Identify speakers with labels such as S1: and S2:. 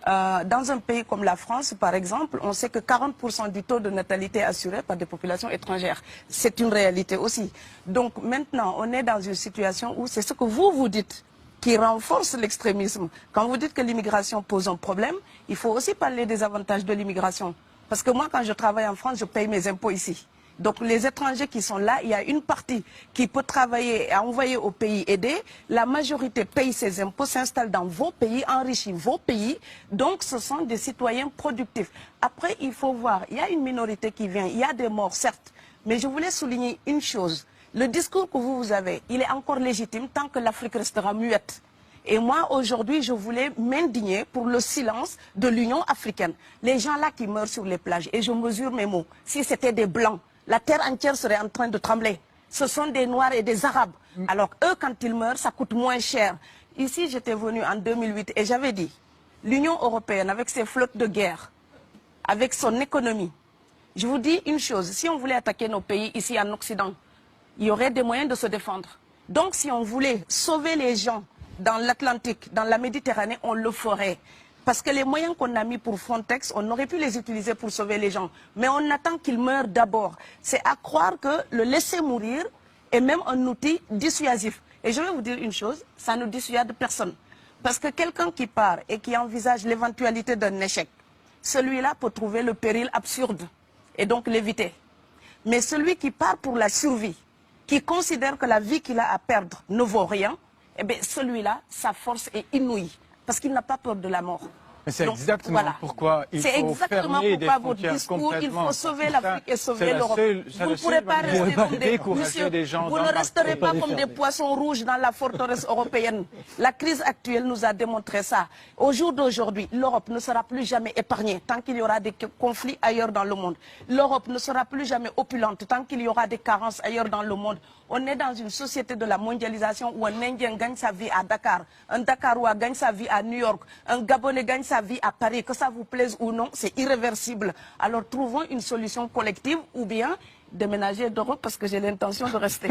S1: Dans un pays comme la France, par exemple, on sait que 40% du taux de natalité est assuré par des populations étrangères. C'est une réalité aussi. Donc maintenant, on est dans une situation où c'est ce que vous dites qui renforce l'extrémisme. Quand vous dites que l'immigration pose un problème, il faut aussi parler des avantages de l'immigration. Parce que moi, quand je travaille en France, je paye mes impôts ici. Donc les étrangers qui sont là, il y a une partie qui peut travailler et envoyer au pays aidé. La majorité paye ses impôts, s'installe dans vos pays, enrichit vos pays. Donc ce sont des citoyens productifs. Après, il faut voir, il y a une minorité qui vient, il y a des morts, certes. Mais je voulais souligner une chose. Le discours que vous avez, il est encore légitime tant que l'Afrique restera muette. Et moi, aujourd'hui, je voulais m'indigner pour le silence de l'Union africaine. Les gens là qui meurent sur les plages, et je mesure mes mots, si c'était des Blancs, la terre entière serait en train de trembler. Ce sont des Noirs et des Arabes. Alors eux, quand ils meurent, ça coûte moins cher. Ici, j'étais venu en 2008 et j'avais dit, l'Union européenne, avec ses flottes de guerre, avec son économie, je vous dis une chose, si on voulait attaquer nos pays ici en Occident, il y aurait des moyens de se défendre. Donc si on voulait sauver les gens dans l'Atlantique, dans la Méditerranée, on le ferait. Parce que les moyens qu'on a mis pour Frontex, on aurait pu les utiliser pour sauver les gens. Mais on attend qu'ils meurent d'abord. C'est à croire que le laisser mourir est même un outil dissuasif. Et je vais vous dire une chose, ça ne dissuade personne. Parce que quelqu'un qui part et qui envisage l'éventualité d'un échec, celui-là peut trouver le péril absurde et donc l'éviter. Mais celui qui part pour la survie, qui considère que la vie qu'il a à perdre ne vaut rien, eh bien celui-là, sa force est inouïe, parce qu'il n'a pas peur de la mort.
S2: Mais c'est exactement pourquoi il faut fermer des frontières complètement.
S1: Il faut sauver l'Afrique et sauver l'Europe. Vous ne pourrez pas rester vous ne resterez pas comme des poissons rouges dans la forteresse européenne. La crise actuelle nous a démontré ça. Au jour d'aujourd'hui, l'Europe ne sera plus jamais épargnée tant qu'il y aura des conflits ailleurs dans le monde. L'Europe ne sera plus jamais opulente tant qu'il y aura des carences ailleurs dans le monde. On est dans une société de la mondialisation où un Indien gagne sa vie à Dakar, un Dakarois gagne sa vie à New York, un Gabonais gagne sa vie à Paris. Que ça vous plaise ou non, c'est irréversible. Alors trouvons une solution collective ou bien déménager d'Europe parce que j'ai l'intention de rester.